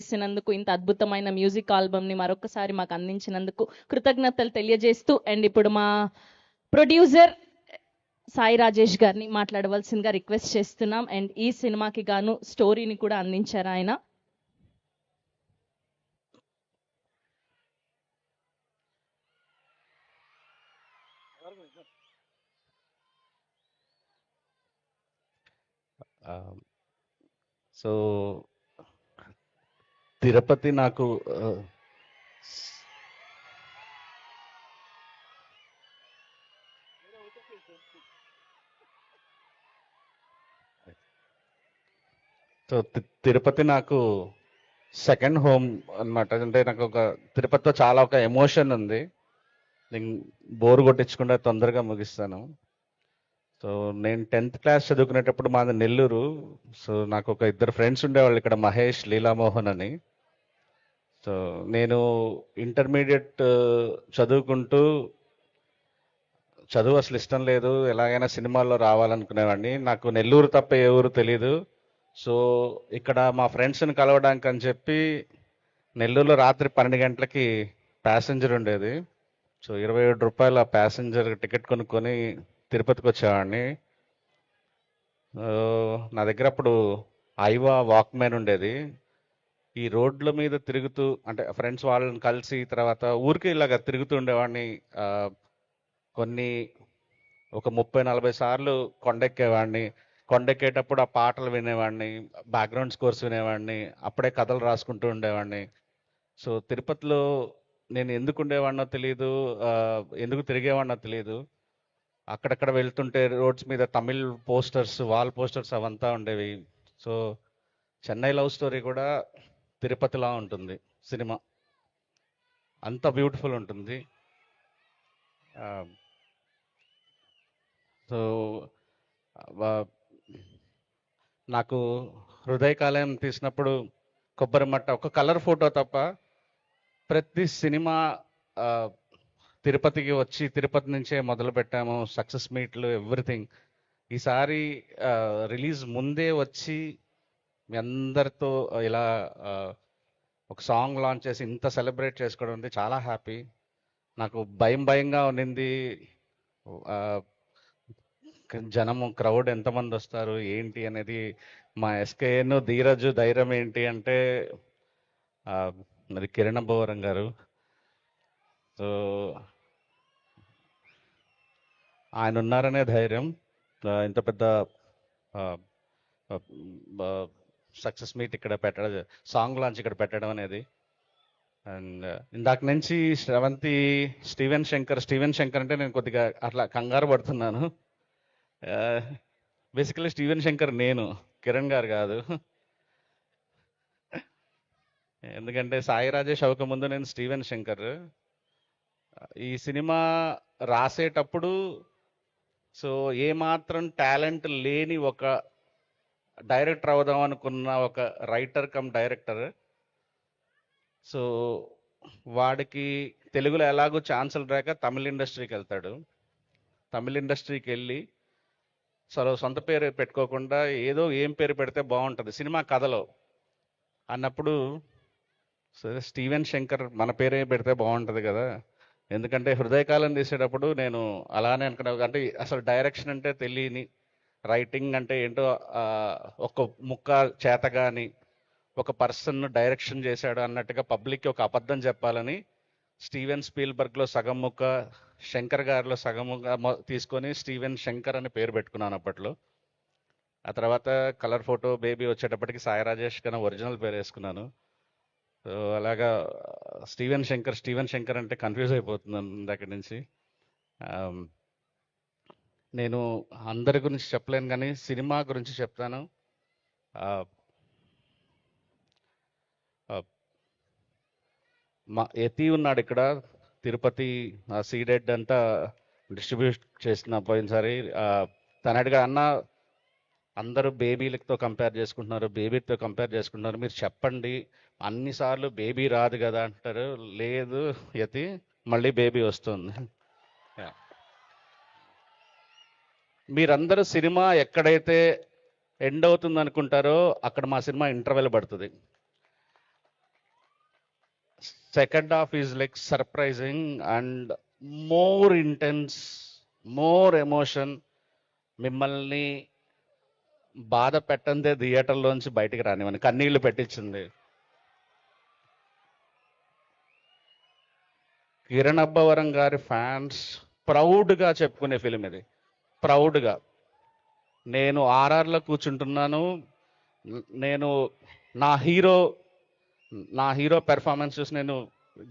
చేసినందుకు, ఇంత అద్భుతమైన మ్యూజిక్ ఆల్బమ్ని మరొకసారి మాకు అందించినందుకు కృతజ్ఞతలు తెలియజేస్తూ, అండ్ ఇప్పుడు మా ప్రొడ్యూసర్ సాయి రాజేష్ గారిని మాట్లాడవలసిందిగా రిక్వెస్ట్ చేస్తున్నాం. అండ్ ఈ సినిమాకి గాను స్టోరీని కూడా అందించారు ఆయన. సో తిరుపతి నాకు తిరుపతి నాకు సెకండ్ హోమ్ అన్నమాట. అంటే నాకు ఒక తిరుపతితో చాలా ఒక ఎమోషన్ ఉంది. నేను బోర్ కొట్టించకుండా తొందరగా ముగిస్తాను. సో నేను 10th క్లాస్ చదువుకునేటప్పుడు మాది నెల్లూరు. సో నాకు ఒక ఇద్దరు ఫ్రెండ్స్ ఉండేవాళ్ళు ఇక్కడ, మహేష్, లీలామోహన్ అని. సో నేను ఇంటర్మీడియట్ చదువుకుంటూ చదువు అసలు ఇష్టం లేదు, ఎలాగైనా సినిమాల్లో రావాలనుకునేవాడిని. నాకు నెల్లూరు తప్ప ఏ ఊరు తెలీదు. సో ఇక్కడ మా ఫ్రెండ్స్ని కలవడానికి అని చెప్పి నెల్లూరులో రాత్రి 12 గంటలకి ప్యాసింజర్ ఉండేది. సో 27 రూపాయల ప్యాసింజర్ టికెట్ కొనుక్కొని తిరుపతికి వచ్చేవాడిని. నా దగ్గర అప్పుడు ఐవా వాక్మ్యాన్ ఉండేది. ఈ రోడ్ల మీద తిరుగుతూ, అంటే ఫ్రెండ్స్ వాళ్ళని కలిసి తర్వాత ఊరికి ఇలాగ తిరుగుతూ ఉండేవాడిని. కొన్ని ఒక 30-40 సార్లు కొండెక్కేవాడిని. కొండెక్కేటప్పుడు ఆ పాటలు వినేవాడిని, బ్యాక్గ్రౌండ్ స్కోర్స్ వినేవాడిని, అప్పుడే కథలు రాసుకుంటూ ఉండేవాడిని. సో తిరుపతిలో నేను ఎందుకు ఉండేవాడినో తెలియదు, ఎందుకు తిరిగేవాడినో తెలియదు. అక్కడక్కడ వెళ్తుంటే రోడ్స్ మీద తమిళ్ పోస్టర్స్, వాల్ పోస్టర్స్ అవంతా ఉండేవి. సో చెన్నై లవ్ స్టోరీ కూడా తిరుపతిలా ఉంటుంది సినిమా, అంత బ్యూటిఫుల్ ఉంటుంది. సో నాకు హృదయకాలయం తీసినప్పుడు కొబ్బరిమట్ట ఒక కలర్ ఫోటో తప్ప ప్రతి సినిమా తిరుపతికి వచ్చి తిరుపతి నుంచే మొదలు పెట్టాము. సక్సెస్ మీట్లు, ఎవ్రీథింగ్. ఈసారి రిలీజ్ ముందే వచ్చి మీ అందరితో ఇలా ఒక సాంగ్ లాంచ్ చేసి ఇంత సెలబ్రేట్ చేసుకోవడం ఉంది, చాలా హ్యాపీ. నాకు భయంగా ఉన్నింది, జనము క్రౌడ్ ఎంతమంది వస్తారు ఏంటి అనేది. మా ఎస్కేఎన్ ధీరజ్ ధైర్యం ఏంటి అంటే అది కిరణ్ బోవరం గారు. సో ఆయన ఉన్నారనే ధైర్యం ఇంత పెద్ద సక్సెస్ మీట్ ఇక్కడ పెట్టడం, సాంగ్ లాంచ్ ఇక్కడ పెట్టడం అనేది. అండ్ ఇందాక నుంచి శ్రవంతి, స్టీవెన్ శంకర్ అంటే నేను కొద్దిగా అట్లా కంగారు పడుతున్నాను. బేసికలీ స్టీవెన్ శంకర్ నేను, కిరణ్ గారు కాదు. ఎందుకంటే సాయి రాజేష్ అవ్వక ముందు నేను స్టీవెన్ శంకర్. ఈ సినిమా రాసేటప్పుడు సో ఏమాత్రం టాలెంట్ లేని ఒక డైరెక్టర్ అవుదాం అనుకున్న ఒక రైటర్ కమ్ డైరెక్టర్. సో వాడికి తెలుగులో ఎలాగో ఛాన్సులు రాక తమిళ ఇండస్ట్రీకి వెళ్తాడు. తమిళ ఇండస్ట్రీకి వెళ్ళి సొంత పేరు పెట్టుకోకుండా ఏదో ఏం పేరు పెడితే బాగుంటుంది సినిమా కథలో అన్నప్పుడు, సరే స్టీవెన్ శంకర్ మన పేరే పెడితే బాగుంటుంది కదా. ఎందుకంటే హృదయకాలం తీసేటప్పుడు నేను అలానే అనుకున్నా. అంటే అసలు డైరెక్షన్ అంటే తెలియని, రైటింగ్ అంటే ఏంటో ఒక ముక్క చేత కానీ ఒక పర్సన్ డైరెక్షన్ చేశాడు అన్నట్టుగా పబ్లిక్కి ఒక అబద్ధం చెప్పాలని స్టీవెన్ స్పీల్బర్గ్లో సగం ముక్క, శంకర్ గారిలో సగం ముక్క తీసుకొని స్టీవెన్ శంకర్ అని పేరు పెట్టుకున్నాను అప్పట్లో. ఆ తర్వాత కలర్ ఫోటో బేబీ వచ్చేటప్పటికి సాయి రాజేష్ కన్నా ఒరిజినల్ పేరు వేసుకున్నాను. సో అలాగా స్టీవెన్ శంకర్ అంటే కన్ఫ్యూజ్ అయిపోతున్నాను ఇందాక నుంచి. నేను అందరి గురించి చెప్పలేను కానీ సినిమా గురించి చెప్తాను. మా యతి ఉన్నాడు ఇక్కడ, తిరుపతి సీడెడ్ అంతా డిస్ట్రిబ్యూట్ చేసిన పోయినసారి. తను అడిగా, అన్న అందరూ బేబీలతో కంపేర్ చేసుకుంటున్నారు, మీరు చెప్పండి, అన్నిసార్లు బేబీ రాదు కదా అంటారు. లేదు యతి, మళ్ళీ బేబీ వస్తుంది. మీరందరూ సినిమా ఎక్కడైతే ఎండ్ అవుతుంది అనుకుంటారో అక్కడ మా సినిమా ఇంటర్వెల్ పడుతుంది. Second half is like surprising and more intense, more emotion. మిమ్మల్ని బాధ పెట్టందే థియేటర్లోంచి బయటికి రానివ్వండి, కన్నీళ్లు పెట్టించింది. కిరణ్ అబ్బవరం గారి ఫ్యాన్స్ ప్రౌడ్గా చెప్పుకునే ఫిలిం ఇది, ప్రౌడ్గా. నేను ఆర్ఆర్లో కూర్చుంటున్నాను, నేను నా హీరో పెర్ఫార్మెన్స్ చూసి నేను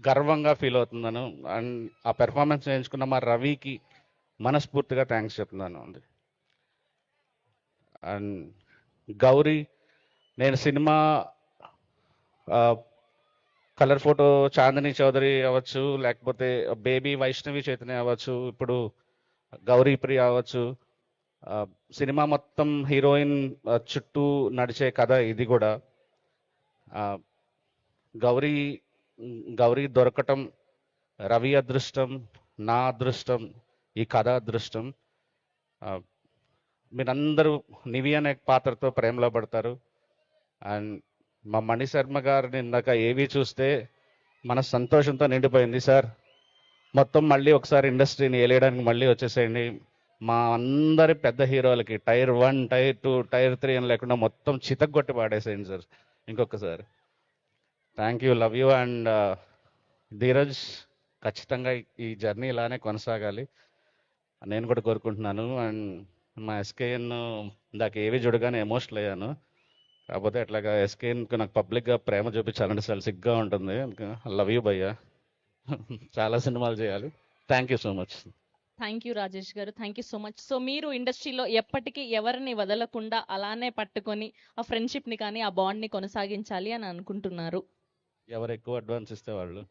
గర్వంగా ఫీల్ అవుతున్నాను. అండ్ ఆ పెర్ఫార్మెన్స్ ఎంచుకున్న మా రవికి మనస్ఫూర్తిగా థ్యాంక్స్ చెప్తున్నాను. అండ్ గౌరీ, నేను cinema Colour Photo Chandini Chowdary అవ్వచ్చు, లేకపోతే బేబీ వైష్ణవి చైతన్య అవ్వచ్చు, ఇప్పుడు గౌరీ ప్రియ అవ్వచ్చు, సినిమా మొత్తం హీరోయిన్ చుట్టూ నడిచే కథ ఇది కూడా. గౌరీ దొరకటం రవి అదృష్టం, నా అదృష్టం, ఈ కథ అదృష్టం. మీరందరూ నివి అనే పాత్రతో ప్రేమలో పడతారు. అండ్ మా మణి శర్మ గారిని ఇందాక ఏవి చూస్తే మన సంతోషంతో నిండిపోయింది. సార్ మొత్తం మళ్ళీ ఒకసారి ఇండస్ట్రీని ఏలేయడానికి మళ్ళీ వచ్చేసేయండి. మా అందరి పెద్ద హీరోలకి టైర్ 1, టైర్ 2, టైర్ 3 అని లేకుండా మొత్తం చితగ్గొట్టి పాడేసేయండి సార్ ఇంకొకసారి. Thank you, love you. And Dheeraj, ఖచ్చితంగా ఈ జర్నీ ఇలానే కొనసాగాలి నేను కూడా కోరుకుంటున్నాను. అండ్ మా ఎస్కేఎన్ ఇందాక ఏవి చూడగానే ఎమోషనల్ అయ్యాను. కాకపోతే అట్లాగా ఎస్కేఎన్కి నాకు పబ్లిక్గా ప్రేమ చూపించాలంటే చాలా సిగ్గా ఉంటుంది. లవ్ యూ భయ్యా, చాలా సినిమాలు చేయాలి. Thank you so much. Thank you Rajesh garu, thank you so much. So మీరు ఇండస్ట్రీలో ఎప్పటికీ ఎవరిని వదలకుండా అలానే పట్టుకొని ఆ ఫ్రెండ్షిప్ని కానీ ఆ బాండ్ని కొనసాగించాలి అని అనుకుంటున్నారు. ఎవరు ఎక్కువ అడ్వాన్స్ ఇస్తే వాళ్ళు.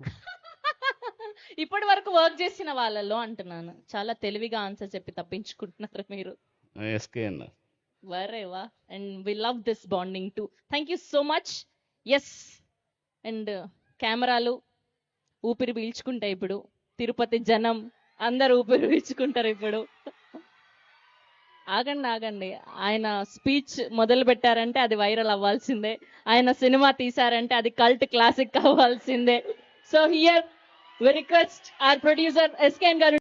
ఇప్పటి వరకు వర్క్ చేసిన వాళ్ళలో అంటున్నాను. చాలా తెలివిగా ఆన్సర్ చెప్పి తప్పించుకుంటున్నారు మీరు. ఎస్కేఎన్ వరేవా. And we love this bonding too. Thank you so much. Yes. And కెమెరాలు ఊపిరి పీల్చుకుంటాయి ఇప్పుడు. తిరుపతి జనం అందరు ఊపిరి పీల్చుకుంటారు ఇప్పుడు. ఆగండి, ఆయన స్పీచ్ మొదలు పెట్టారంటే అది వైరల్ అవ్వాల్సిందే. ఆయన సినిమా తీశారంటే అది కల్ట్ క్లాసిక్ అవ్వాల్సిందే. So here we request our producer SKN గారు